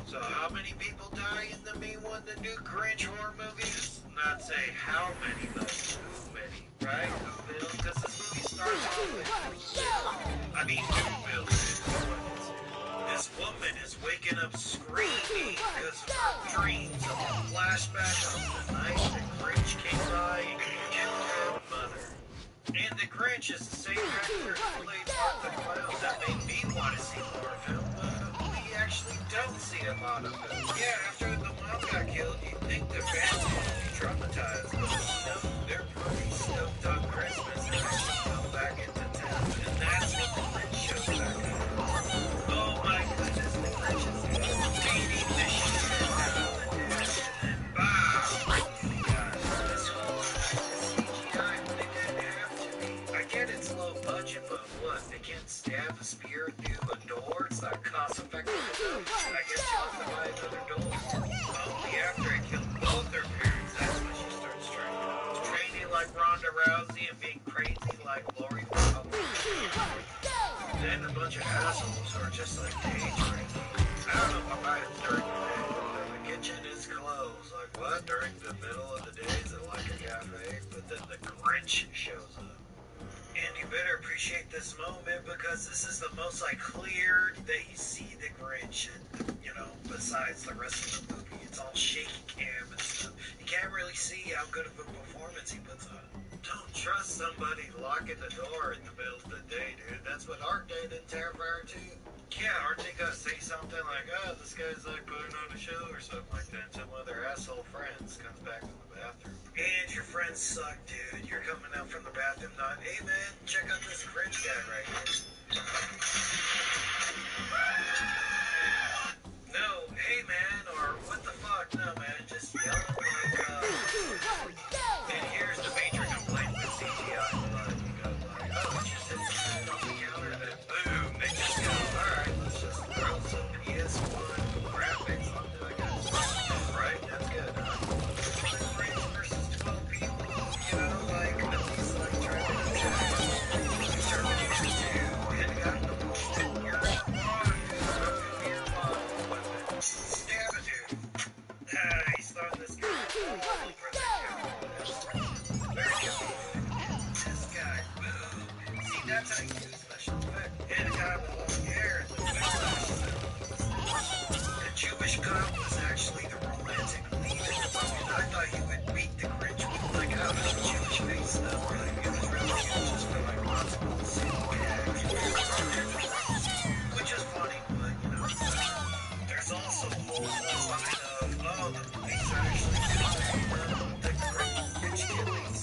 So how many people die in the main one, the new Grinch horror movies? Not say how many, but who many, right? Who will? Because this movie starts off with I mean, who will? This woman is waking up screaming because of her dreams of a flashback of the night the Grinch came by and killed her mother. And the Grinch is the same actor who played Martha Clown that made me want to see more of him, but we actually don't see a lot of him. Yeah, after the mom got killed, you'd think the fans would be traumatized, but no, they're pretty stoked on Christmas and actually come back into town, and that's when the Grinch shows back up. Oh my goodness, the Grinch is beating the shit out of the dude, and then BOW! Yeah, this whole CGI when it didn't have to be. I get it's low budget, but what? They can't stab a spear through a door? It's not cost effective enough. I guess you have to buy another door. Only after I killed both their parents, that's when she starts training like Ronda Rousey and being crazy like Lori Loughlin. Then a bunch of assholes who are just like day drinking. I don't know if I buy it during the day. The kitchen is closed. Like what? During the middle of the day? Is it like a cafe? But then the Grinch shows up. And you better appreciate this moment because this is the most like clear that you see the Grinch, and, you know, besides the rest of the movie. It's all shaky cam and stuff. You can't really see how good of a performance he puts on. Don't trust somebody locking the door in the middle of the day, dude. That's what Art did in Terrifier 2. Yeah, aren't they gonna say something like, oh, this guy's like putting on a show or something like that? Some of their asshole friends comes back from the bathroom. And your friends suck, dude. You're coming out from the bathroom not, hey man, check out this Grinch guy right here. No, hey man, or what the fuck? No man, just yell like, and here's the major complaint with CGI. You go like, oh, it's just hit on the counter, then boom, they just go, alright, let's just throw some PS1 graphics that's how you do special effects. And a guy with long hair and the mustache. The Jewish cop was actually the romantic lead in the movie. I thought he would beat the Grinch with like a Jewish face stuff. Really, it was really good just for like possible silly gags, which is funny, but you know. There's also a whole line of the police are actually doing the Grinch killings.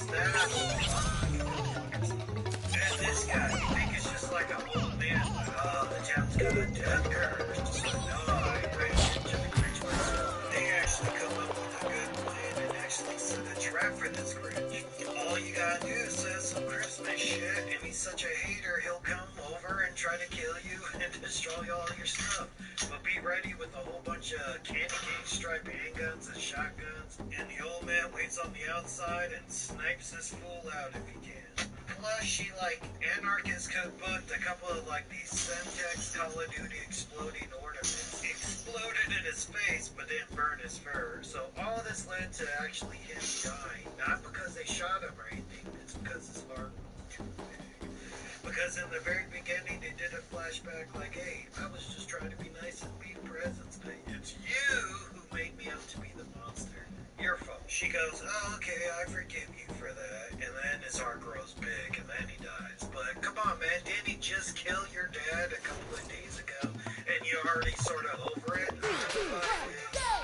And this guy, you think it's just like an old man, like, the town's got a death curse. Just like, no, I ain't ready to the Grinch myself. They actually come up with a good plan and actually set a trap for this Grinch. All you gotta do is say some Christmas shit, and he's such a hater, he'll come over and try to kill you and destroy all your stuff. But be ready with a whole bunch of candy cane striped handguns and shotguns, and the old man waits on the outside and snipes this fool out if he can. Plus, she, like, anarchists could put a couple of, like, these Semtex Call of Duty exploding ornaments. Exploded in his face, but didn't burn his fur. So all this led to actually him dying. Not because they shot him or anything, it's because his heart was too big. Because in the very beginning, they did a flashback like, hey, I was just trying to be nice and be presents, but it's you who made me out to be the monster. Your fault. She goes, oh, okay, I forgive you for that. And then his heart grows big, and then he dies. But come on, man, didn't he just kill your dad a couple of days ago? And you're already sort of over it?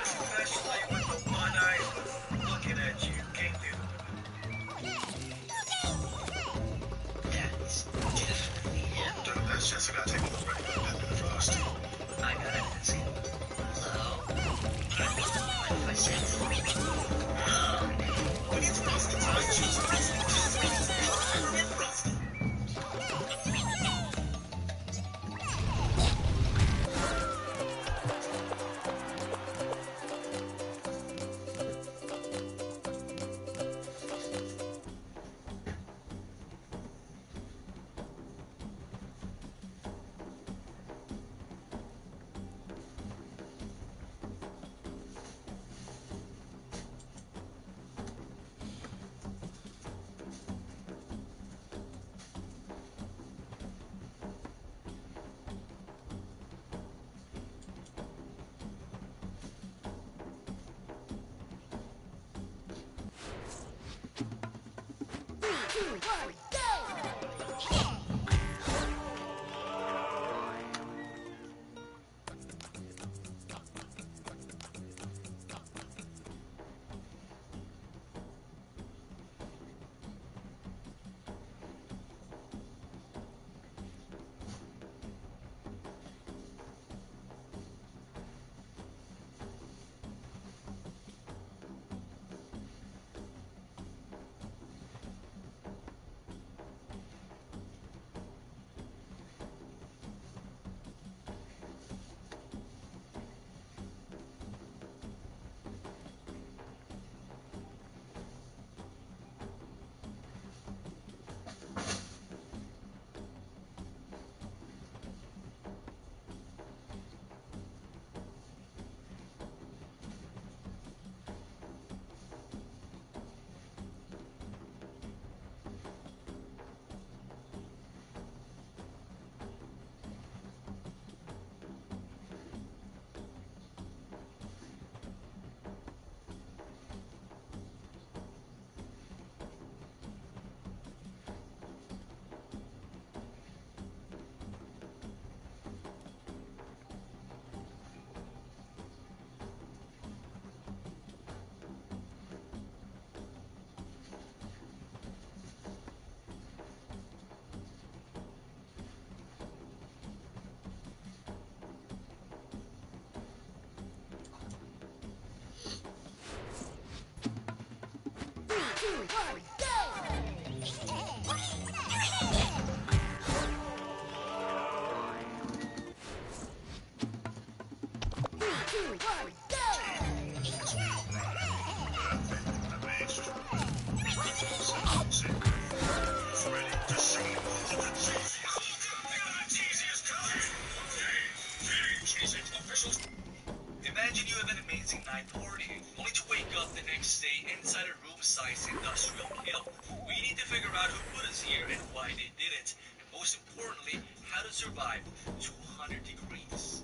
Especially with the one eye looking at you. Can't do it. That's definitely him. That's Jessica. I take a look right now. In the frost. I got it. Hello? What was it? When you frost the time, choose Frosty. Imagine you have an amazing night partying, only to wake up the next day inside a room-sized industrial kill. We need to figure out who put us here and why they did it, and most importantly, how to survive 200 degrees.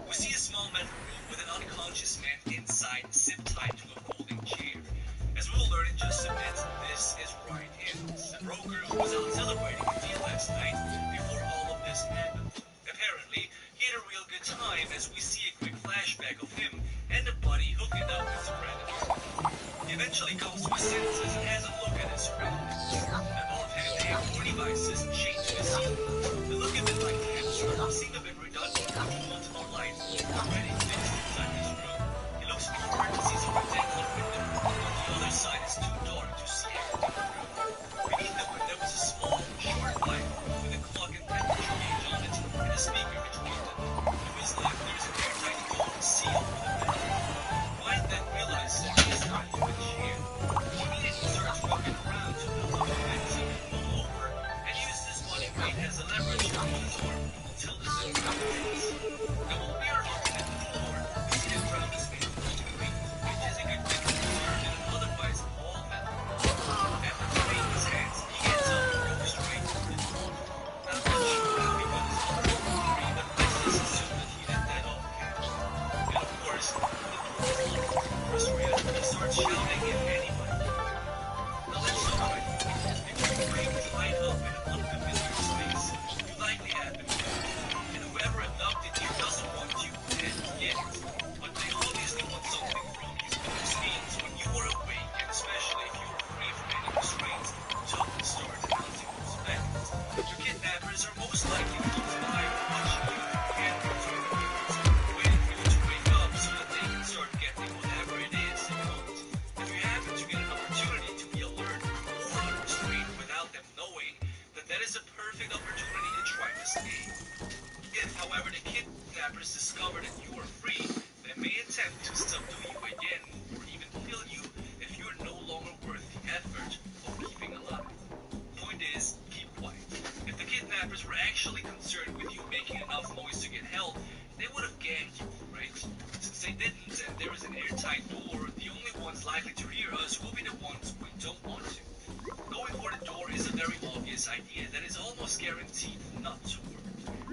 We see a small metal room with an unconscious man inside, zip-tied to a folding chair. As we will learn in just a bit, this is Ryan Hill, a broker who was out celebrating a deal last night before all of this happened. Apparently, he had a real good time as we see a quick flashback of him and a buddy hooking up with some random girl. He eventually comes to his senses and has a look at his surroundings. Above him, they have more devices chained to the ceiling. They look a bit like hamsters, seem a bit redundant with multiple lights already fixed inside his room. He looks forward and sees a rectangular window. On the other side, it's too dark to see everything through. Beneath the window is a small, short light with a clock and temperature gauge on it and a speaker between them. To his left, there is an airtight gold seal with a bell. Ryan then realizes that he is trying to chair. He immediately starts walking around to the look and he can pull over and use this body weight as a leverage to hold his arm until the zip ties. Now while we are looking at the floor, we see the ground is made of concrete, which is a good thing to learn in an otherwise all metal. After freeing his hands, he gets up and goes straight to the door. Not much sure how he got his arm from the tree, but let's just assume that he did that off camera. And of course, the door is locked. Frustrated, he starts shouting at anybody. Now that's alright. If your brain is light up in an unfamiliar space, you likely have been fooled. And whoever abducted you doesn't want you dead yet. But they obviously want something from you. Which means when you are awake, and especially if you are free from any restraints, talk starts announcing respect. Your kidnappers are most likely close by watching you and between the windows, waiting for you to wake up so that they can start getting whatever it is they want. If you happen to get an opportunity to be alert or unrestrained without them knowing, then that is a perfect opportunity to try to escape. If, however, the kidnappers discover that you are free, they may attempt to subdue you again or even kill you if you are no longer worth the effort of keeping alive. Point is, keep quiet. If the kidnappers were actually concerned with you making enough noise to get help, they would have gagged you, right? Since they didn't and there is an airtight door, the only ones likely to hear us will be the ones we don't want to. Going for the door is a very obvious idea that is almost guaranteed not to work.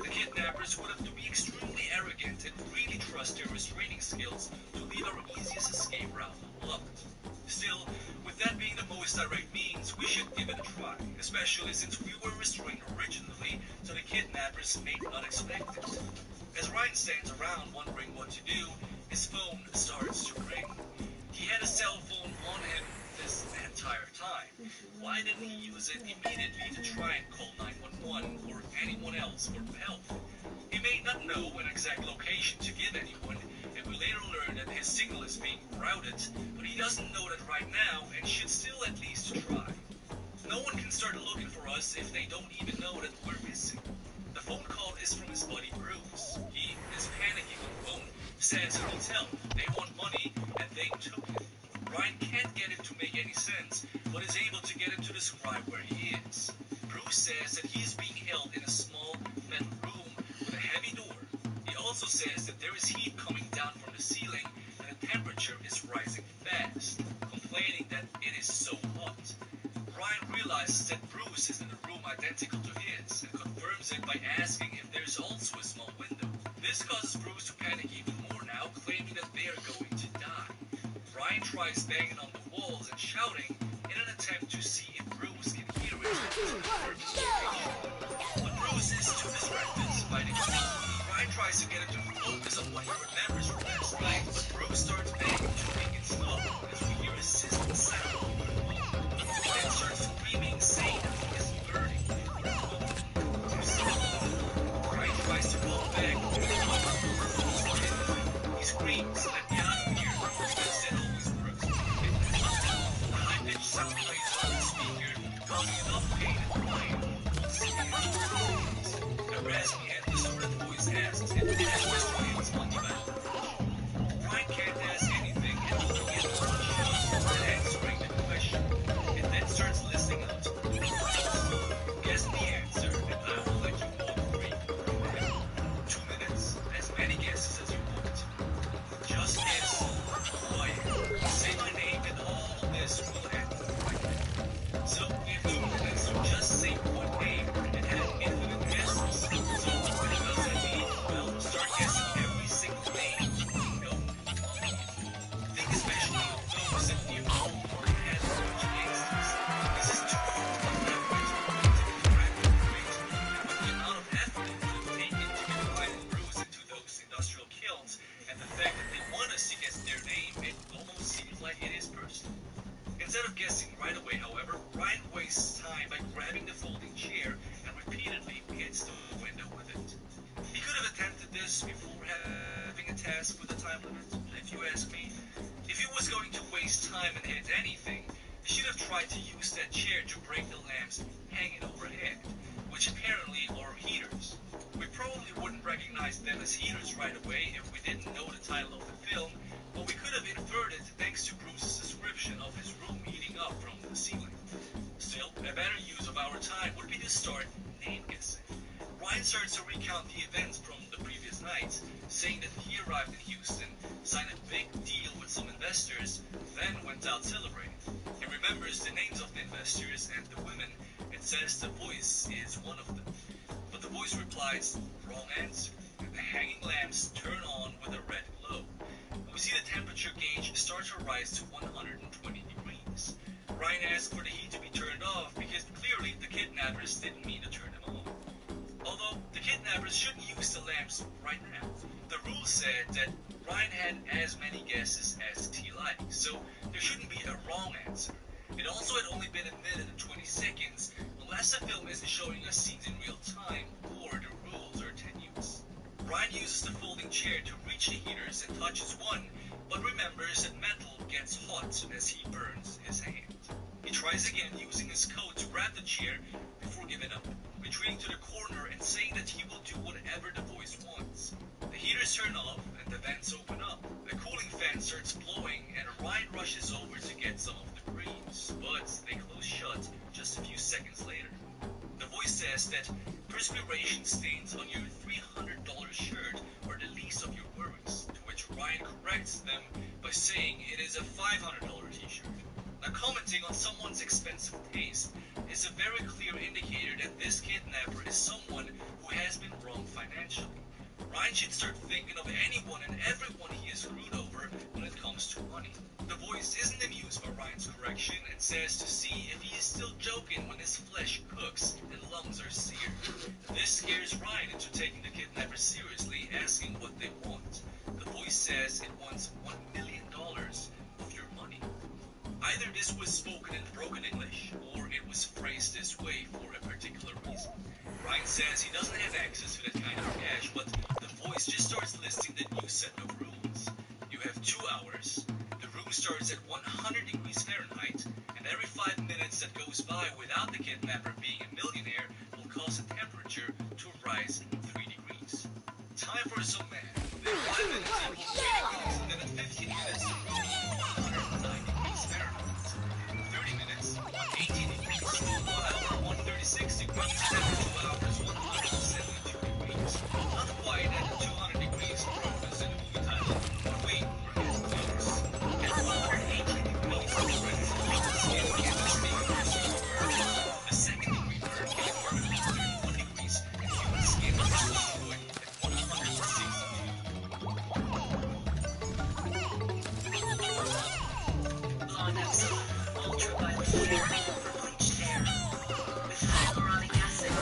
The kidnappers would have to be extremely arrogant and really trust their restraining skills to leave our easiest escape route unlocked. Still, with that being the most direct means, we should give it a try, especially since we were restrained originally, so the kidnappers may not expect it. As Ryan stands around wondering what to do, his phone starts to ring. He had a cell phone on him this entire time. Why didn't he use it immediately to try and call 911 or anyone else for help? He may not know an exact location to give anyone, and we later learn that his signal is being routed, but he doesn't know that right now and should still at least try. No one can start looking for us if they don't even know that we're missing. The phone call is from his buddy Bruce. He is panicking on the phone, says he needs help, they want money, and they took it. Ryan can't get it to make any sense, but is able to get him to describe where he is. Bruce says that he is being held in a small metal room with a heavy door. He also says that there is heat coming down from the ceiling and the temperature is rising fast, complaining that it is so hot. Ryan realizes that Bruce is in a room identical to his and confirms it by asking if there is also a small window. This causes Bruce to panic even more now, claiming that they are going to die. Ryan tries banging on the walls and shouting in an attempt to see if Bruce can hear it to confirm his location. But Bruce is too distracted by the heat. Ryan tries to get him to focus on what he remembers from last night, but Bruce starts begging to make it stop as we hear a sizzling sound over the wall. He then starts screaming, saying that he is burning for a moment. Ryan tries to call back, but he screams, "Let me out of here," which instead always works. It cuts down, the high-pitched sound plays on the speaker, causing enough pain that Ryan won't see the A raspy and distorted voice asks if the mattress is on the battlefield. Ryan can't ask anything and Instead of guessing right away, however, Ryan wastes time by grabbing the folding chair and repeatedly hits the window with it. He could have attempted this before having a task with a time limit, if you ask me. If he was going to waste time and hit anything, he should have tried to use that chair to break the lamps hanging overhead, which apparently are heaters. We probably wouldn't recognize them as heaters right away if we didn't know the title of the film, but we could have inferred it thanks to Bruce's description of his room heating up from the ceiling. Still, a better use of our time would be to start name guessing. Ryan starts to recount the events from the previous night, saying that he arrived in Houston, signed a big deal with some investors, then went out celebrating. He remembers the names of the investors and the women and says the voice is one of them. But the voice replies, wrong answer, and the hanging lamps turn on with a red glow. We see the temperature gauge start to rise to 120 degrees. Ryan asks for the heat to be turned off because clearly the kidnappers didn't mean to turn them on. Although the kidnappers shouldn't use the lamps right now. The rule said that Ryan had as many guesses as he liked, so there shouldn't be a wrong answer. It also had only been a minute and 20 seconds, unless the film isn't showing us scenes in real time or the rules are tenuous. Ryan uses the folding chair to reach the heaters and touches one, but remembers that metal gets hot as he burns his hand. He tries again using his coat to grab the chair before giving up, retreating to the corner and saying that he will do whatever the voice wants. The heaters turn off and the vents open up. A cooling fan starts blowing and Ryan rushes over to get some of the greens, but they close shut just a few seconds later. The voice says that perspiration stains on your $300 shirt are the least of your worries, to which Ryan corrects them by saying it is a $500 t-shirt. Now, commenting on someone's expensive taste is a very clear indicator that this kidnapper is someone who has been wrong financially. Ryan should start thinking of anyone and everyone he has screwed over when it comes to money. The voice isn't amused by Ryan's correction and says to see if he is still joking when his flesh cooks and lungs are seared. This scares Ryan into taking the kidnapper seriously, asking what they want. The voice says it wants $1 million of your money. Either this was spoken in broken English, or it was phrased this way for a particular reason. Ryan says he doesn't have access to that kind of cash, but the voice just starts listing the new set of rules. You have 2 hours, the room starts at 100 degrees Fahrenheit, and every 5 minutes that goes by without the kidnapper being a millionaire will cause the temperature to rise 3 degrees. Time for some math. Then 5 minutes equals 3 degrees, then at 15 minutes, 109 degrees Fahrenheit. 30 minutes, 118 degrees. 1 hour, 136 degrees. Every 2 hours, 172 degrees. Not quite at 200 degrees on purpose in the movie title, but we were getting close. At 118 degrees, the red skin canvas being personal burn. The second degree burn can burn at 131 degrees, and human skin is destroyed at 162. Long episode, ultraviolet therapy for bleached hair with hyaluronic acid.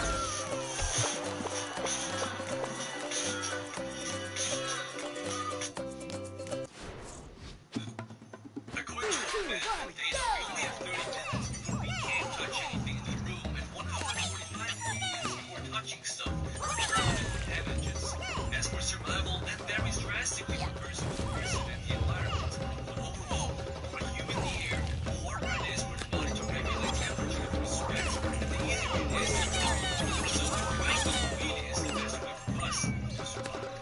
According to the man, they only have 30 minutes before we can't touch anything in the room, and 1 hour and 45 minutes before touching stuff for permanent damages. As for survival, that varies drastically from person to person and the environment. But overall, the more humid the air, the harder it is for the body to regulate temperature through sweat, and the easier it is to breathe. So drinking really is the best way for us to survive.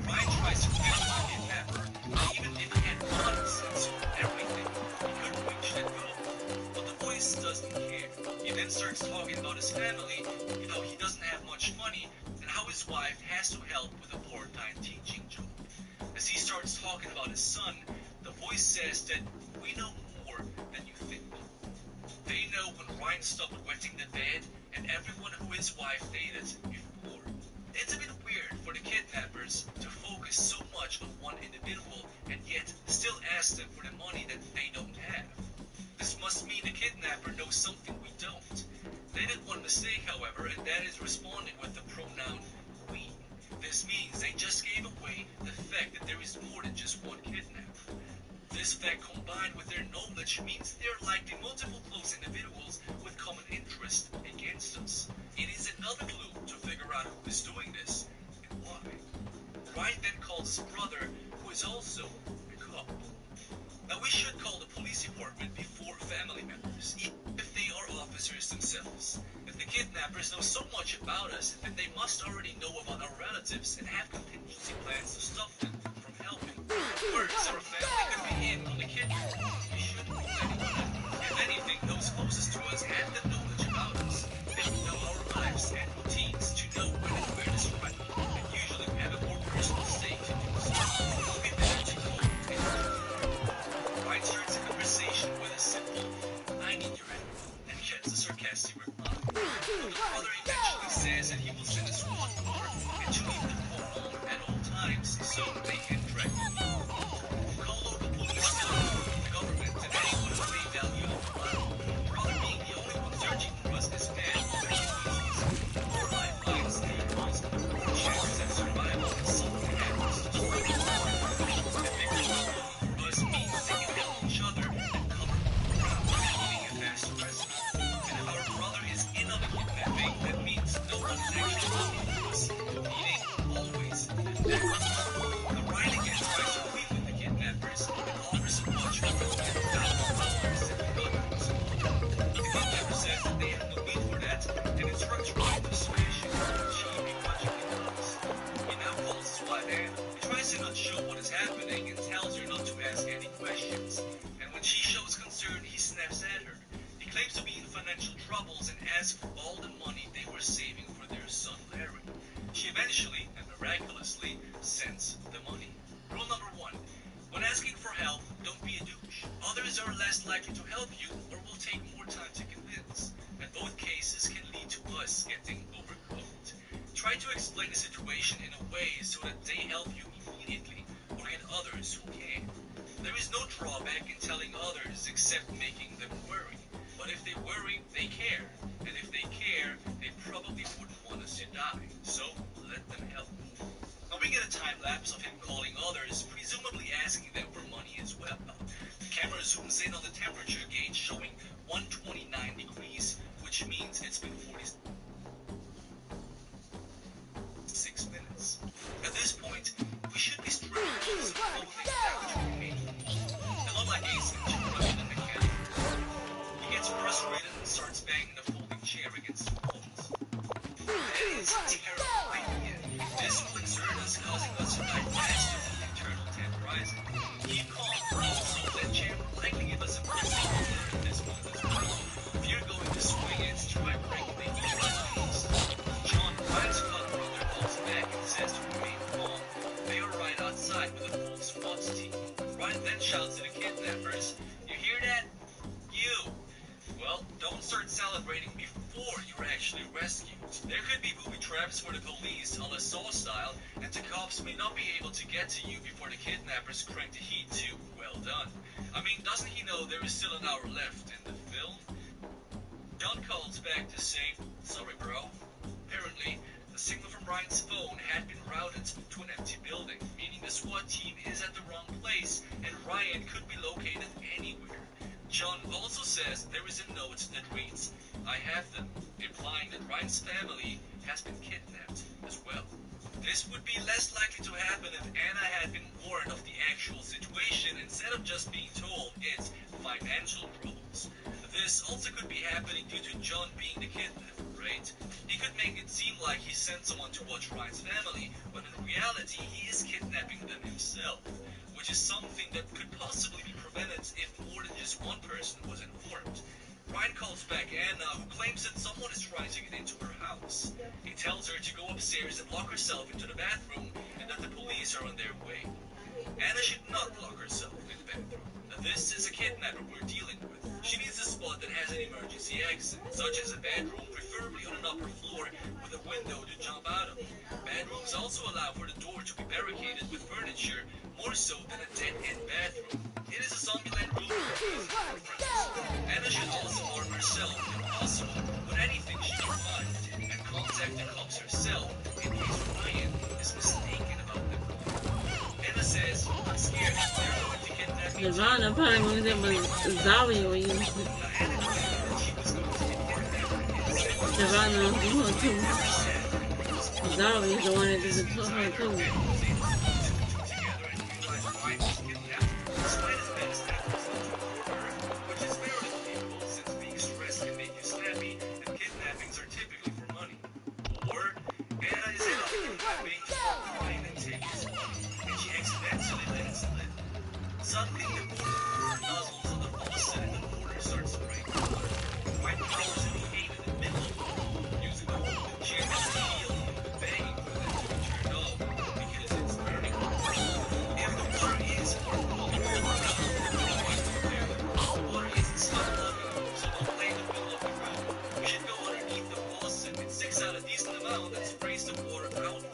Ryan tries to catch the kidnapper, and even if he had guns and sold everything, he couldn't reach that goal. But the voice doesn't care. He then starts talking about his family, how he doesn't have much money, and how his wife has to help with a part-time teaching job. As he starts talking about his son, the voice says that we know more than you think. They know when Ryan stopped wetting the bed and everyone who his wife dated before. It's a bit weird for the kidnappers to focus so much on one individual and yet still ask them for the money that they don't have. This must mean the kidnapper knows something we don't. They did one mistake, however, and that is responding with the pronoun we. This means they just gave away the fact that there is more than just one kidnapper. This fact combined with their knowledge means they are likely multiple close individuals with common interest against us. It is another clue to figure out who is doing this and why. Ryan then calls his brother, who is also a cop. Now we should call the police department before family members, even if they are officers themselves. If the kidnappers know so much about us, then they must already know about our relatives and have contingency plans to stop them from helping. Words, our family could be in on the kidnapping. We should call anyone. If anything, those closest to us have the knowledge about us. They would know our lives and routines to know when and where to strike, and usually have a more personal stake to do so. It would be better to call anyone. Ryan starts a conversation with a simple, "I need your help," and gets a sarcastic reply. But the brother eventually says that he will send a squad over and to leave the phone on at all times so they can track him. Call local police, the government, and anyone who may value our life. Brother being the only one searching for us is bad for many reasons. Our lifelines, the possible chances of survival if something happens to us. The bigger problem for us means they can help each other and cover more ground, leaving a faster rescue. And if our brother is in on the kidnapping, that means no one is actually looking for us, meaning always and never. Now Ryan again tries to plead with the kidnappers and offers a much more than $1,000 in deliverance. The kidnapper says that they have no need for that and instructs Ryan to smash it, which he begrudgingly does. He now calls his wife Anna. He tries to not show what is happening and tells her not to ask any questions. And when she shows concern, he snaps at her. He claims to be in financial troubles and asks for all the money they were saving for their son Larry. She eventually, and miraculously, sends the money. Rule number 1. When asking for help, don't be a douche. Others are less likely to help you or will take more time to convince. And both cases can lead to us getting overcooked. Try to explain the situation in a way so that they help you immediately or get others who can. There is no drawback in telling others except making them worry. But if they worry, they care. And if they care, they probably wouldn't want us to die. So let them help. Now we get a time lapse of him calling others, presumably asking them for money as well. The camera zooms in on the temperature gauge showing 129 degrees, which means it's been 46 minutes. At this point, we should be stripping all this clothing down to remain. They look like Ace Ventura in a mechanic. He gets frustrated and starts banging the folding chair against the walls. That is a terrible idea. This will exert us, causing us to die faster from internal temporizing. Keep calm, also that chair will likely give us a piercing wound at this point as well. If you're going to swing it, try breaking the heat right first. John, Ryan's cut brother, calls back and says to remain calm. They are right outside with a full SWAT team. Ryan then shouts to the kidnappers, "You hear that? You! Well, don't start celebrating before you're actually rescued. There could be booby traps for the police on a Saw style, and the cops may not be able to get to you before the kidnappers crank the heat too. Well done. I mean, doesn't he know there is still an hour left in the film?" John calls back to say, "Sorry, bro." Apparently, the signal from Ryan's phone had been routed to an empty building, meaning the SWAT team is at the wrong place, and Ryan could be located anywhere. John also says there is a note that reads, "I have them," implying that Ryan's family has been kidnapped as well. This would be less likely to happen if Anna had been warned of the actual situation instead of just being told it's financial troubles. This also could be happening due to John being the kidnapper, right? He could make it seem like he sent someone to watch Ryan's family, when in reality he is kidnapping them himself, which is something that could possibly be prevented if more than just one person was informed. Ryan calls back Anna, who claims that someone is trying to get into her house. He tells her to go upstairs and lock herself into the bathroom, and that the police are on their way. Anna should not lock herself in the bathroom. This is a kidnapper we're dealing with. She needs a spot that has an emergency exit, such as a bedroom, preferably on an upper floor with a window to jump out of. Bedrooms also allow for the door to be barricaded with furniture, more so than a dead-end bathroom. It is a zombie-land room for easy preference. Anna should also arm herself, if possible, with anything she can find, and contact the cops herself in case Ryan is mistaken about them. Anna says, "I'm scared they're going to kidnap Nirvana probably moved in with Zawi or you. Nirvana was doing too. Zawi is the one that did the her too. Suddenly, the nozzles on the faucet in the corner start spraying water. White powers to behave in the middle of it, using the folding chair as a shield, begging for them to be turned off because it's burning. If the water is portable, the water isn't stuck plugging, so don't play in the middle of the room. You should go underneath the faucet and six out a decent amount that sprays the water outward,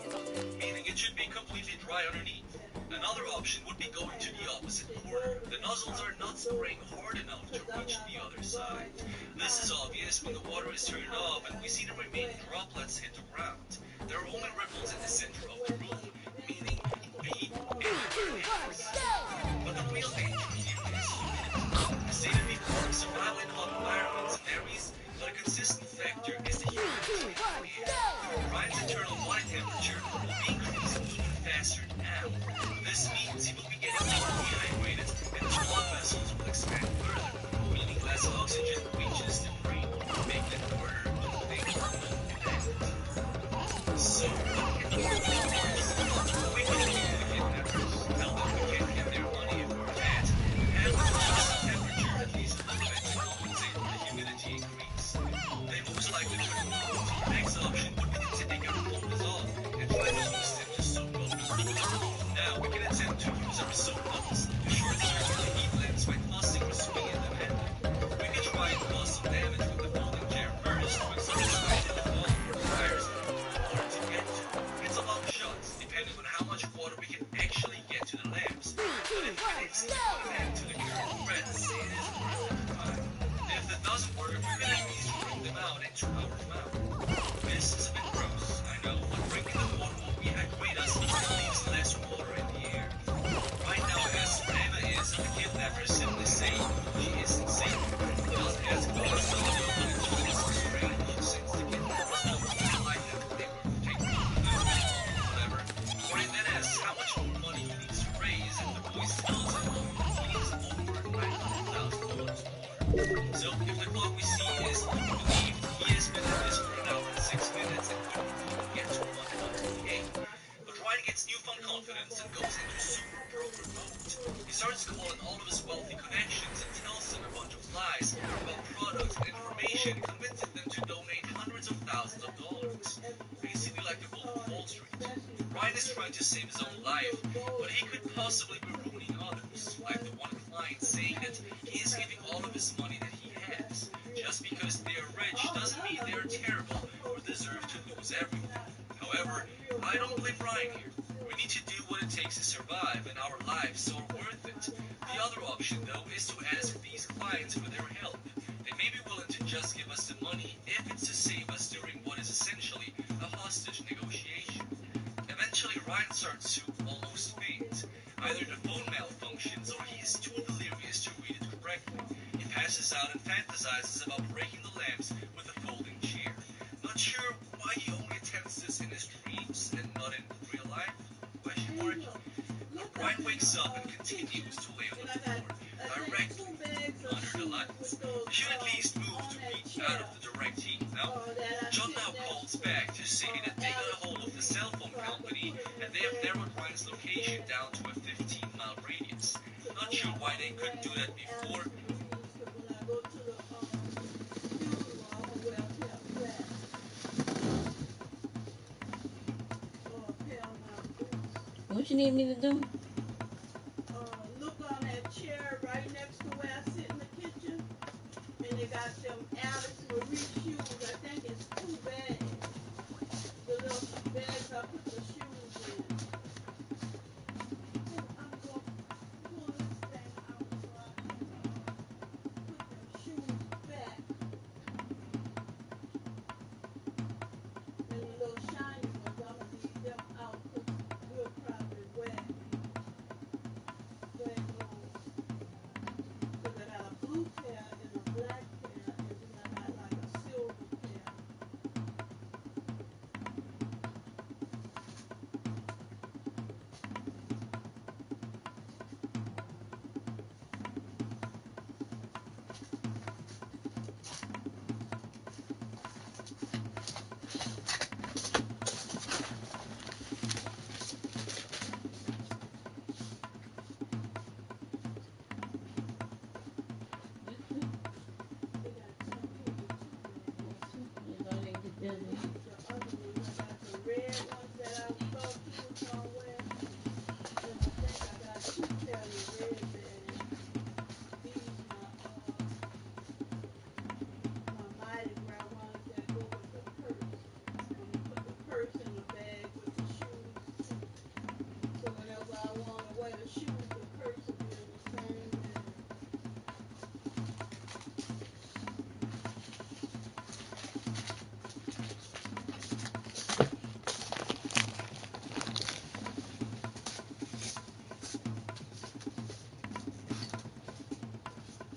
meaning it should be completely dry underneath. Another option would be going to the opposite corner. The nozzles are not spraying hard enough to reach the other side. This is obvious when the water is turned off and we see the remaining droplets hit the ground. There are only ripples in the center of the room, meaning be everywhere else. But the real danger here is humidity. As stated before, survival in hot environments varies, but a consistent factor is the humidity in the air. Ryan's internal body temperature will be increasing even faster now. This means he will be getting more dehydrated and his blood vessels will expand further, meaning less oxygen reaches the brain, making it harder to think normal event. So, what can we do first? We can appeal to the kidnappers, tell them we can't get their money if we're fat, and we will adjust the temperature at least a little bit to compensate for the humidity increase. They most likely wouldn't move, so the next option would be to take our clothes off and try to use them to soak up. Now we can attempt to use our soap bubbles to short circuit the heat lamps by tossing or swinging them at them. We can try and cause some damage with the folding chair first to exert strength in the wall for the wires for the water to get to. It's a long shot, depending on how much water we can actually get to the lamps, but if it is to put an end to the current threats, it is worth the try. If that doesn't work, we can at least bring them out into our mouth. This is a bit gross, I know, but drinking the water will rehydrate us and leaves less water in the air. Right now, as Rayman is, the kidnappers simply say she is insane. Just ask for some of the money to this strange since the kidnappers don't really like them. They were taking whatever. Ryan then asks how much more money he needs to raise, and the voice tells him he needs over $900,000 more. So, if the clock we see is to be believed, he has been at this for an hour and 6 minutes and couldn't even get to 100K. But Ryan gets newfound confidence and goes into super broker mode. He starts calling all of his wealthy connections and tells them a bunch of lies about products and information, convincing them to donate hundreds of thousands of dollars. Basically like the Wolf of Wall Street. Ryan is trying to save his own life, but he could possibly be ruining others, like the one client saying that he is giving all of his money that he has. Just because they are rich doesn't mean they are terrible or deserve to lose everything. However, I don't blame Ryan here. We need to do what it takes to survive, and our lives are worth it. The other option, though, is to ask these clients for their help. They may be willing to just give us the money if it's to save us during what is essentially a hostage negotiation. Eventually, Ryan starts to almost faint. Either the phone malfunctions or he is too delirious to read it correctly. He passes out and fantasizes about breaking the lamps with a folding chair. Not sure why he only attempts this in his dreams and not in real life? Question mark? But Ryan wakes up and continues to lay on the floor, directly under the lights. He should at least move to be out of the direct heat. Now, John now calls back to say that they got a hold of the cell phone company and they have narrowed Ryan's location down to a 15-mile radius. Not sure why they couldn't do that before. What you need me to do? Look on that chair right next to where I sit in the kitchen, and they got them Alice Marie shoes. I think it's 2 bags. The little bags I put the shoes in. I'm going to pull this thing out so I can put them shoes back. And the little shiny ones, I'm going to leave them out because we'll probably wear those. does These it? the other ones. I got the red ones that I thought you was gonna wear, and I think I got two pairs of red bags. These my Mighty Grab ones that go with the purse. I'm gonna put the purse in the bag with the shoes too. So whenever I wanna wear the shoes, the purse will be in the same bag.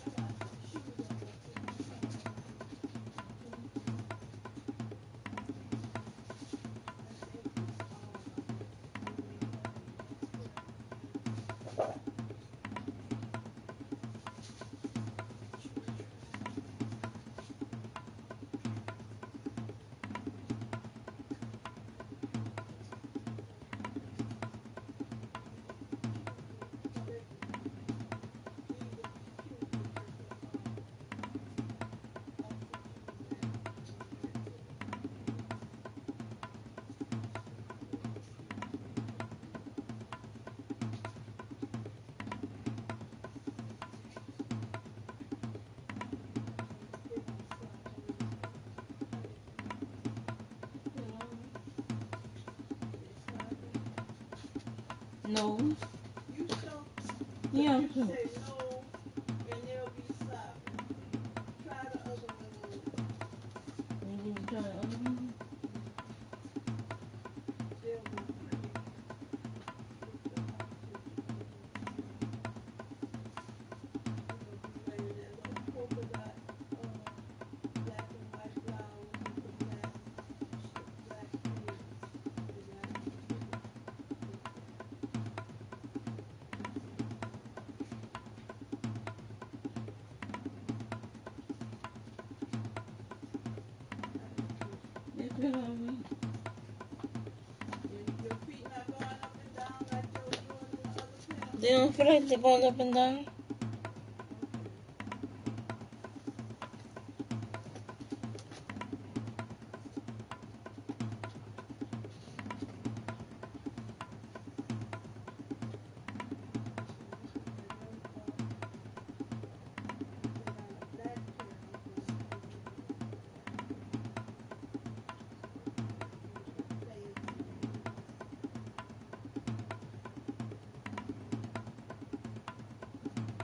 I got some shoes on my feet. I think it's all of them. Maybe another pair of shoes. Shoe try. Oh, they these are cute with the outfit you can wear to the they don't slap on your feet. How they feel? They slapping. No. You show, cause Yeah, you sure. say no, and they'll be slapping. Try the other one on. You can try the other one. They'll go pretty with the outfit you you're gonna be wearing that little polka dot, black and white blouse with the black pants, and that'll be pretty with that. How they feel? They fit on me. Your feet not going up and down like they was doing in the other pair? They don't feel like they're going up and down. Okay. I'm looking at them. They got a black pair of them. They give me a black pair. So they're a little bit fancier than these.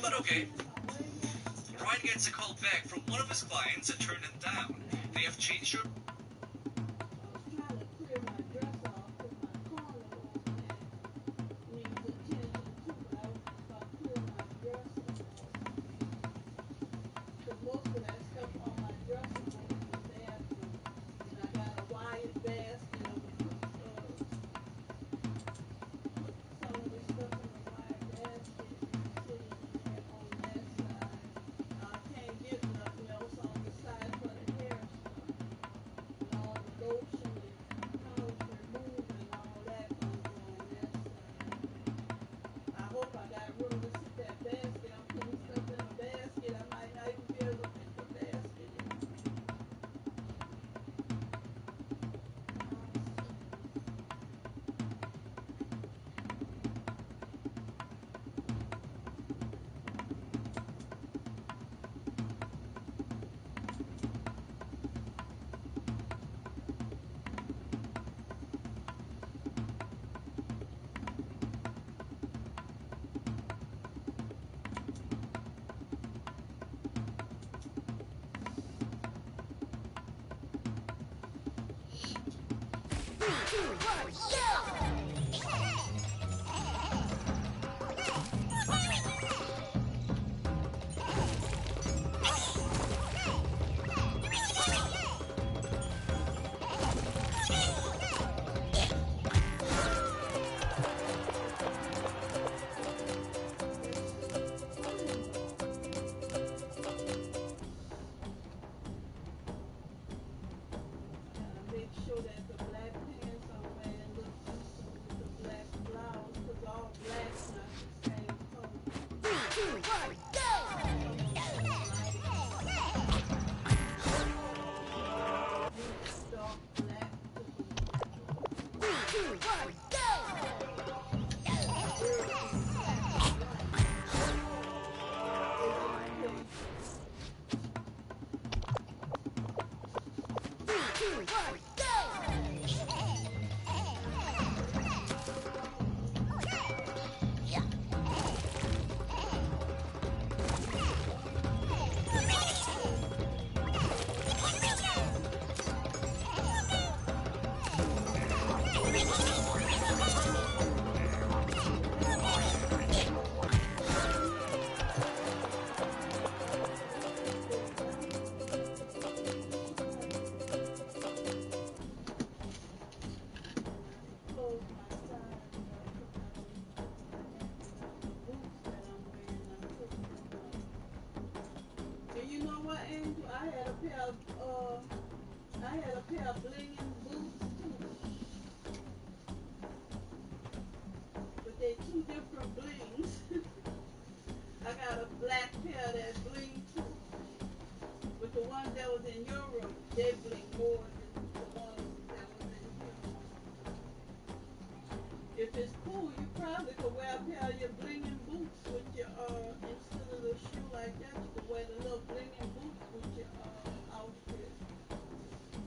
But okay. Ryan gets a call back from one of his clients and turned him down. They have changed your I was trying to clear my dresser off because my corner over there needs attention too, but I was just about to clear my dresser off. Because most of that stuff on my dresser goes in the bathroom. And I got a wide basket of some of the stuff in the wide basket is sitting in there on that side. I can't get nothing else on the side for the hair stuff. And all the lotion and polish remover and all that gonna go on that side. I hope I got room to sit that basket. I'm putting stuff in a basket. I might not even be able to fit the basket in. Make sure that the black pants I'm wearing look decent with the black blouse, because all black's not the same color. Dark black to close my side and the boots that I'm wearing. I put them on. And you know what, Angel? I had a pair of blinging boots too. But they two different blings. I got a black pair that bling too. But the ones that was in your room, they bling more than the ones that was in here. If it's cool, you probably could wear a pair of your blinging boots with your instead of the shoe like that, you could wear the little blinging boots with your outfit.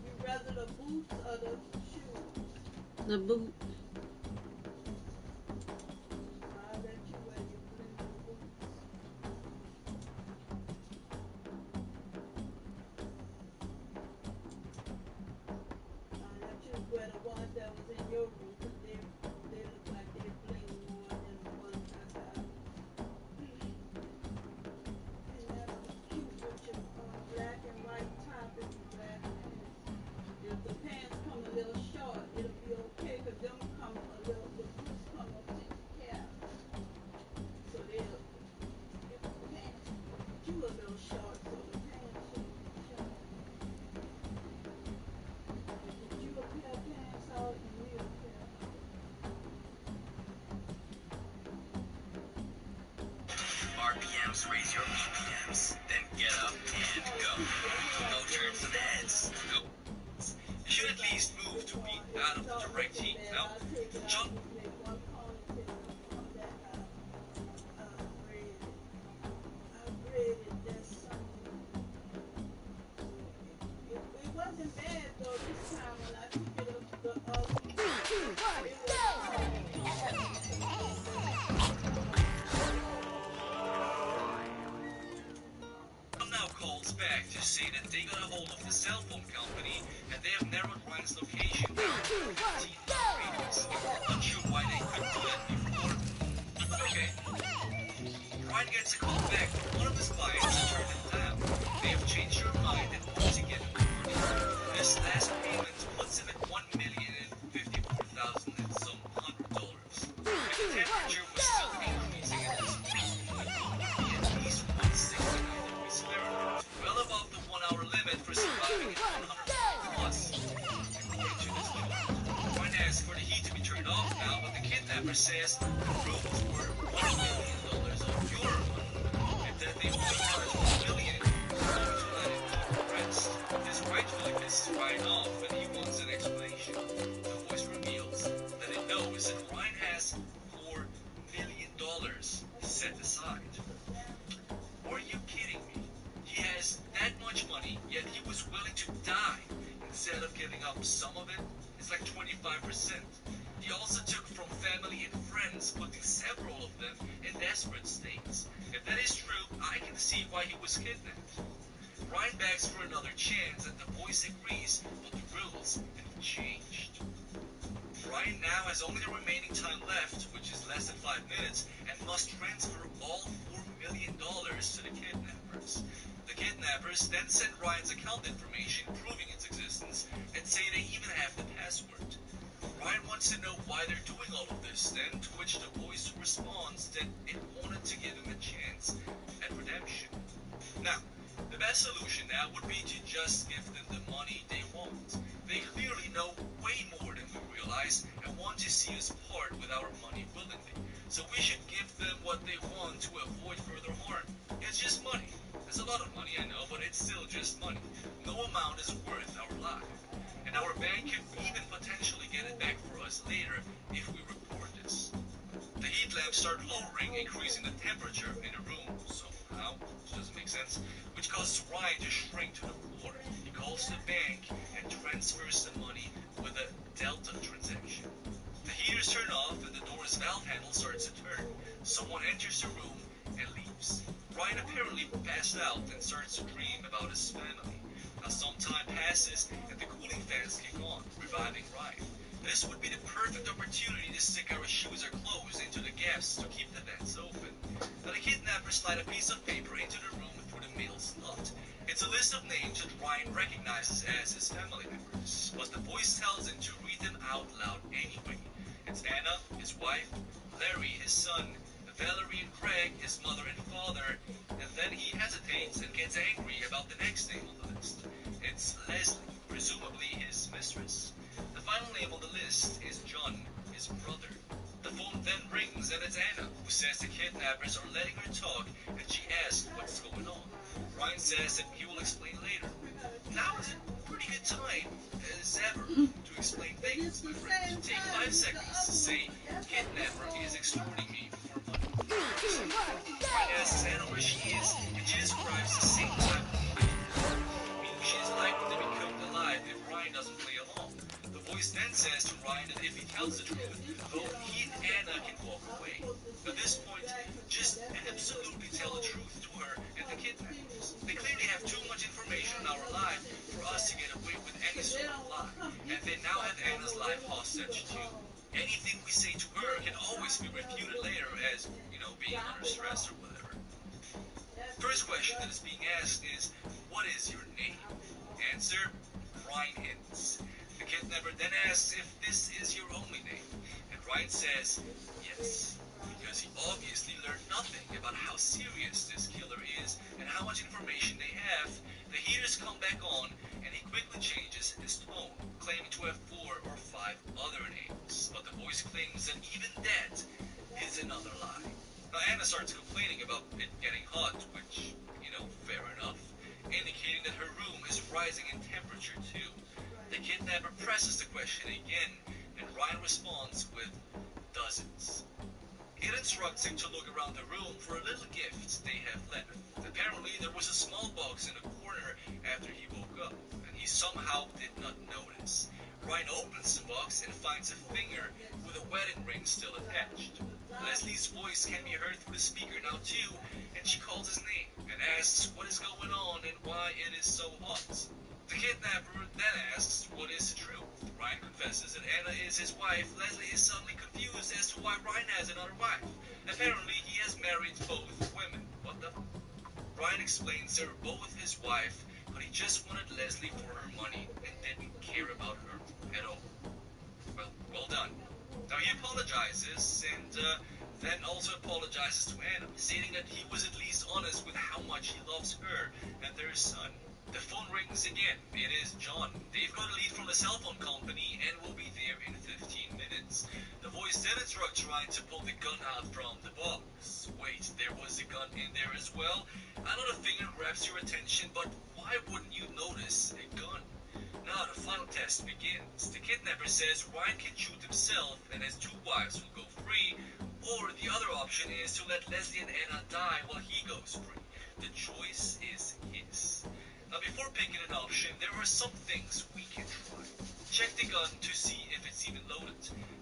You rather the boots or the shoes? The boot. I'll let you wear your blinging boots. I'll let you wear the ones that was in your room, because they look like they bling more than the ones I got. And that was cute with your black and white top and your black pants. If the pants come a little short, it'll be okay, because them come a little, the boots come up to your calf. So they'll, if the pants, you a little short, so the pants should be short. If you a pair of pants out, you need a pair out. RPMs, raise your BPMs, then get up and go. No turns and heads. Go. You should at least move to be out of the direct heat. Now, jump. It wasn't bad though this time when I took it up the hold of the cell phone company, and they have narrowed Ryan's location down to 15 radius. Not sure why they couldn't do that before. But okay. Ryan gets a call back from one of his clients and turned it down. They have changed their mind and want to give him the money. This last payment puts him at $1,054,000 and some $100. If the temperature was still increasing at this point, it would be at least 169 degrees Fahrenheit, well above the 1 hour limit for surviving at 100 plus. According to this chart, Ryan asks for the heat to be turned off now, but the kidnapper says the rules were $1 million of your money, and that they only charge $1 million to let it do the rest. This rightfully pisses Ryan off, and he wants an explanation. The voice reveals that it knows that Ryan has $4 million set aside. Are you kidding me? He has that much money, yet he was willing to die instead of giving up some of it. It's like 25%. He also took from family and friends, putting several of them in desperate states. If that is true, I can see why he was kidnapped. Ryan begs for another chance, and the voice agrees, but the rules have changed. Ryan now has only the remaining time left, which is less than 5 minutes, and must transfer all $4 million to the kidnappers. The kidnappers then send Ryan's account information proving its existence and say they even have the password. Ryan wants to know why they're doing all of this then, to which the voice responds that it wanted to give him a chance at redemption. Now, the best solution now would be to just give them the money they want. They clearly know way more than we realize and want to see us part with our money willingly. So we should give them what they want to avoid further harm. It's just money. It's a lot of money, I know, but it's still just money. No amount is worth our life. And our bank could even potentially get it back for us later if we report this. The heat lamps start lowering, increasing the temperature in the room somehow, which doesn't make sense, which causes Ryan to shrink to the floor. He calls the bank and transfers the money with a Delta transaction. The heaters turn off and the door's valve handle starts to turn. Someone enters the room and leaves. Ryan apparently passed out and starts to dream about his family. Now some time passes and the cooling fans kick on, reviving Ryan. This would be the perfect opportunity to stick our shoes or clothes into the gaps to keep the vents open. Now the kidnappers slide a piece of paper into the room through the middle slot. It's a list of names that Ryan recognizes as his family members, but the voice tells him to read them out loud anyway. It's Anna, his wife, Larry, his son, Valerie and Craig, his mother and father, and then he hesitates and gets angry about the next name on the list. It's Leslie, presumably his mistress. The final name on the list is John, his brother. The phone then rings and it's Anna, who says the kidnappers are letting her talk and she asks what's going on. Ryan says that he will explain later. Now is a pretty good time as ever to explain things, my friend. Take 5 seconds to say, kidnapper is extorting me for money. Ryan asks Anna where she is, and she describes the same type of fight, meaning she is likely to be cooked alive if Ryan doesn't play along. The voice then says to Ryan that if he tells the truth, both he and Anna can walk away. At this point, just absolutely tell the truth to her and the kidnappers. They clearly have too much information on our life for us to get away with any sort of lie, and they now have Anna's life hostage too. Anything we say to her can always be refuted later as, being under stress or whatever. First question that is being asked is, what is your name? Answer, Ryan Hintz. The kidnapper then asks if this is your only name, and Ryan says, yes, because he obviously learned nothing about how serious this killer is and how much information they have. The heaters come back on, and he quickly changes his tone, claiming to have 4 or 5 other names, but the voice claims that even that is another lie. Now Anna starts complaining about it getting hot, which, fair enough, indicating that her room is rising in temperature too. The kidnapper presses the question again, and Ryan responds with dozens. It instructs him to look around the room for a little gift they have left. Apparently there was a small box in the corner after he woke up, and he somehow did not notice. Ryan opens the box and finds a finger with a wedding ring still attached. Leslie's voice can be heard through the speaker now too, and she calls his name and asks what is going on and why it is so hot. The kidnapper then asks what is the truth. Ryan confesses that Anna is his wife. Leslie is suddenly confused as to why Ryan has another wife. Apparently, he has married both women. What the? Ryan explains they're both his wife, but he just wanted Leslie for her money and didn't care about her at all. Well done. Now he apologizes and then also apologizes to Anna, stating that he was at least honest with how much he loves her and their son. The phone rings again. It is John. They've got a lead from the cell phone company and will be there in 15 minutes. The voice then instructs Ryan to pull the gun out from the box. Wait, there was a gun in there as well? I know the finger grabs your attention, but why wouldn't you notice a gun? Now the final test begins. The kidnapper says Ryan can shoot himself and his two wives will go free, or the other option is to let Leslie and Anna die while he goes free. The choice is his. Now before picking an option, there are some things we can try. Check the gun to see if it's even loaded.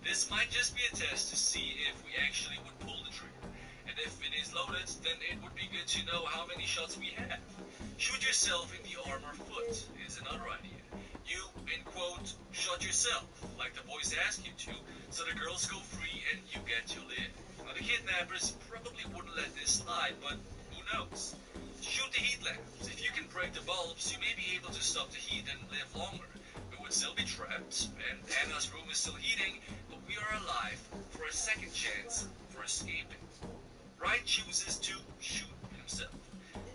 This might just be a test to see if we actually would pull the trigger. And if it is loaded, then it would be good to know how many shots we have. Shoot yourself in the arm or foot is another idea. You, in quote, shot yourself, like the voice asked you to, so the girls go free and you get to live. Now the kidnappers probably wouldn't let this slide, but who knows? Shoot the heat lamps. If you can break the bulbs, you may be able to stop the heat and live longer. We would still be trapped, and Anna's room is still heating, but we are alive for a second chance for escaping. Ryan chooses to shoot himself.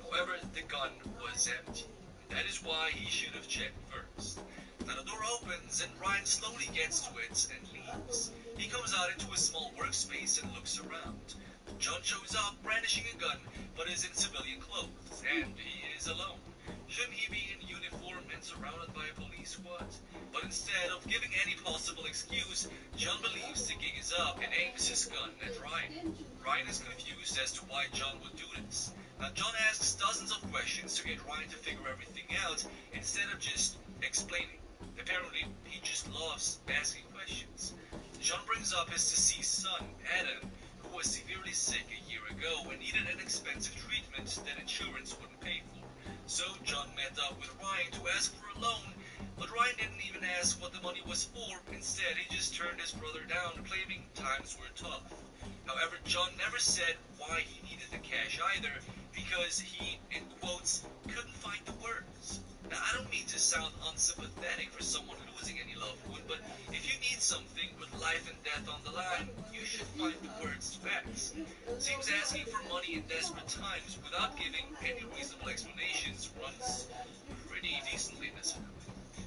However, the gun was empty. That is why he should have checked first. Now the door opens and Ryan slowly gets to it and leaves. He comes out into a small workspace and looks around. John shows up brandishing a gun but is in civilian clothes and he is alone. Shouldn't he be in uniform and surrounded by a police squad? But instead of giving any possible excuse, John believes the gig is up and aims his gun at Ryan. Ryan is confused as to why John would do this. Now John asks dozens of questions to get Ryan to figure everything out instead of just explaining. Apparently, he just loves asking questions. John brings up his deceased son, Adam, who was severely sick a year ago and needed an expensive treatment that insurance wouldn't pay for. So John met up with Ryan to ask for a loan, but Ryan didn't even ask what the money was for. Instead, he just turned his brother down, claiming times were tough. However, John never said why he needed the cash either, because he, in quotes, couldn't find the words. Now, I don't mean to sound unsympathetic for someone losing any loved one, but if you need something with life and death on the line, you should find the words fast. Seems asking for money in desperate times without giving any reasonable explanations runs pretty decently in this film.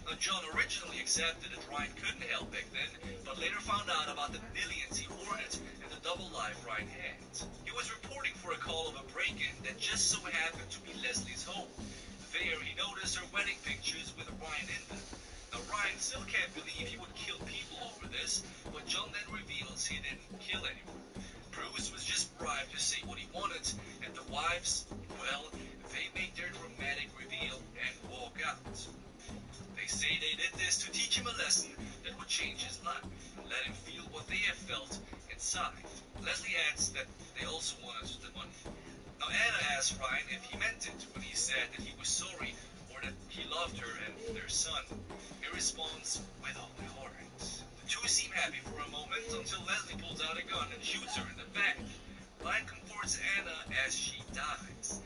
Now, John originally accepted that Ryan couldn't help back then, but later found out about the millions he hoarded and the double life Ryan had. He was reporting for a call of a break-in that just so happened to be Leslie's home. There, he noticed her wedding pictures with Ryan in them. Now, Ryan still can't believe he would kill people over this, but John then reveals he didn't kill anyone. Bruce was just bribed to say what he wanted, and the wives, well, they make their dramatic reveal and walk out. They say they did this to teach him a lesson that would change his life, and let him feel what they have felt inside. Leslie adds that they also wanted the money. Now Anna asked Ryan if he meant it when he said that he was sorry or that he loved her and their son. He responds, with all my heart. The two seem happy for a moment until Leslie pulls out a gun and shoots her in the back. Ryan comforts Anna as she dies.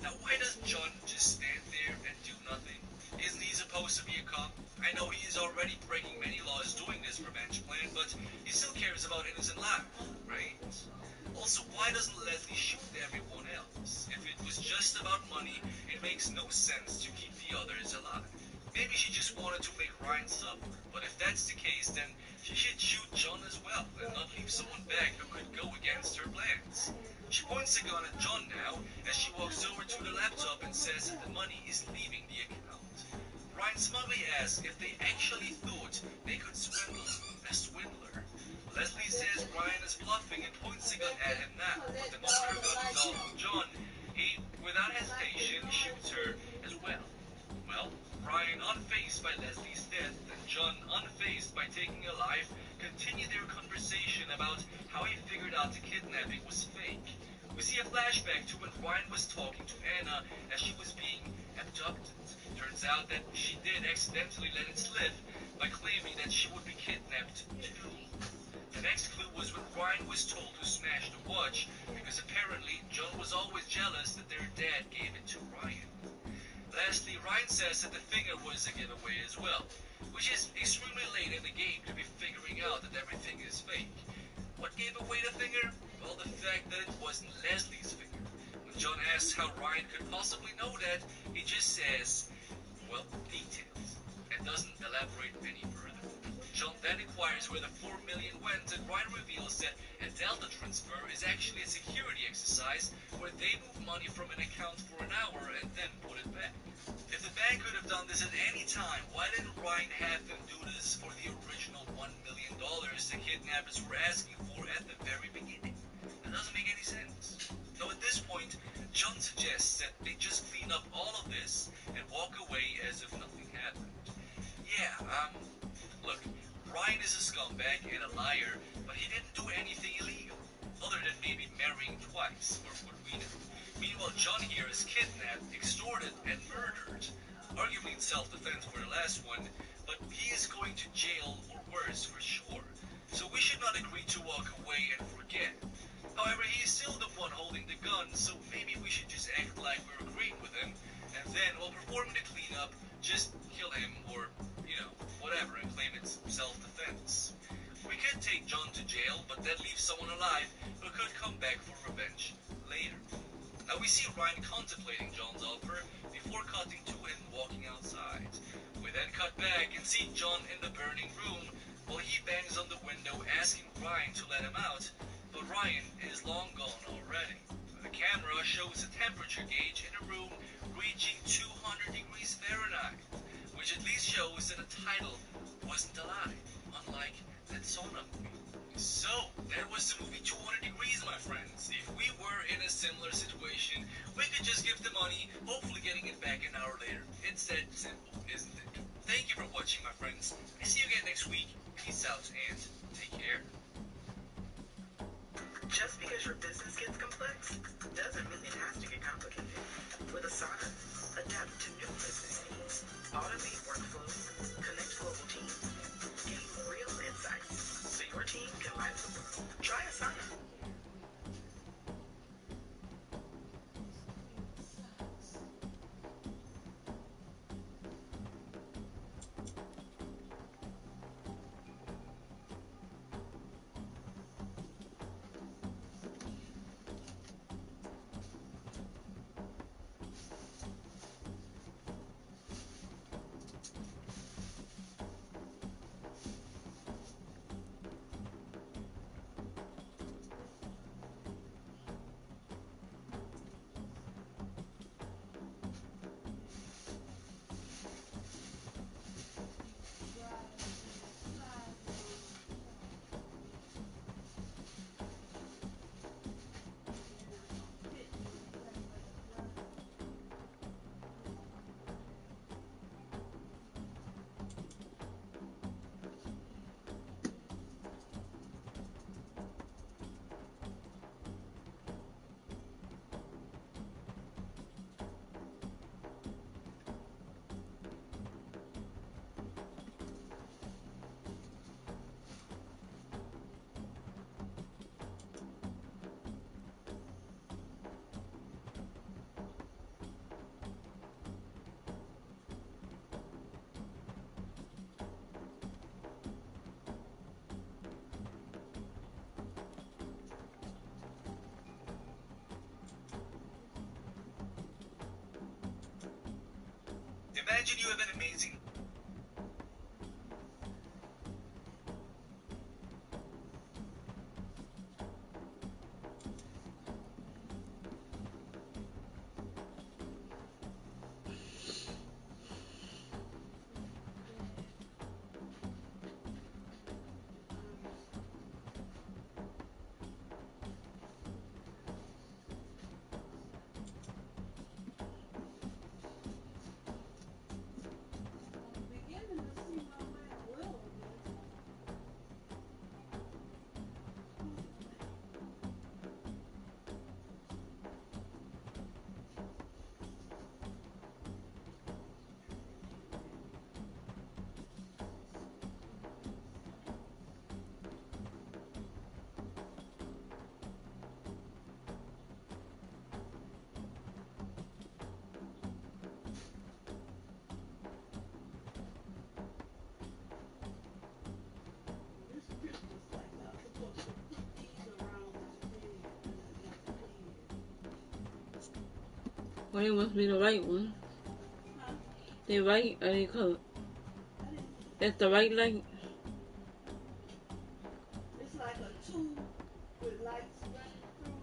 Now why does John just stand there and do nothing? Isn't he supposed to be a cop? I know he is already breaking many laws doing this revenge plan, but he still cares about innocent life, right? Also, why doesn't Leslie shoot everyone else? If it was just about money, it makes no sense to keep the others alive. Maybe she just wanted to make Ryan suffer, but if that's the case, then she should shoot John as well, and not leave someone back who could go against her plans. She points the gun at John now, as she walks over to the laptop and says that the money is leaving the account. Ryan smugly asks if they actually thought they could swindle a swindler. Leslie says Ryan is bluffing and points the gun at him now, but the moment her gun is off John, he, without hesitation, shoots her as well. Well, Ryan, unfazed by Leslie's death, and John, unfazed by taking a life, continue their conversation about how he figured out the kidnapping was fake. We see a flashback to when Ryan was talking to Anna as she was being abducted. Turns out that she did accidentally let it slip by claiming that she would be kidnapped too. The next clue was when Ryan was told to smash the watch because apparently John was always jealous that their dad gave it to Ryan. Lastly, Ryan says that the finger was a giveaway as well, which is extremely late in the game to be figuring out that everything is fake. What gave away the finger? Well, the fact that it wasn't Leslie's finger. When John asks how Ryan could possibly know that, he just says, well, details, and doesn't elaborate any further. John then inquires where the 4 million went, and Ryan reveals that a Delta transfer is actually a security exercise where they move money from an account for an hour and then put it back. If the bank could have done this at any time, why didn't Ryan have them do this for the original $1 million the kidnappers were asking for at the very beginning? That doesn't make any sense. So at this point, John suggests that they just clean up all of this and walk away as if nothing happened. Yeah, look, Ryan is a scumbag and a liar, but he didn't do anything illegal, other than maybe marrying twice, for what we know. Meanwhile, John here is kidnapped, extorted, and murdered, arguably in self-defense for the last one, but he is going to jail or worse for sure. So we should not agree to walk away and forget. However, he is still the one holding the gun, so maybe we should just act like we're agreeing with him, and then while performing the cleanup, just kill him or, whatever, and claim it's self-defense. We could take John to jail, but that leaves someone alive who could come back for revenge later. Now we see Ryan contemplating John's offer before cutting to him walking outside. We then cut back and see John in the burning room while he bangs on the window asking Ryan to let him out, but Ryan is long gone already. The camera shows a temperature gauge in a room reaching 200 degrees Fahrenheit, which at least shows that the title wasn't a lie, unlike that sauna movie. So, that was the movie 200 Degrees, my friends. If we were in a similar situation, we could just give the money, hopefully getting it back an hour later. It's that simple, isn't it? Thank you for watching, my friends. I see you again next week. Peace out and take care. Just because your business gets complex doesn't mean it has to get complicated. With Asana, adapt to new business needs, automate workflows, connect global teams, gain real insights so your team can light up the world. Try Asana. Imagine you have an amazing Well, it must be the right one. Huh? They right or they color? I didn't. That's the right light. It's like a tube with lights running through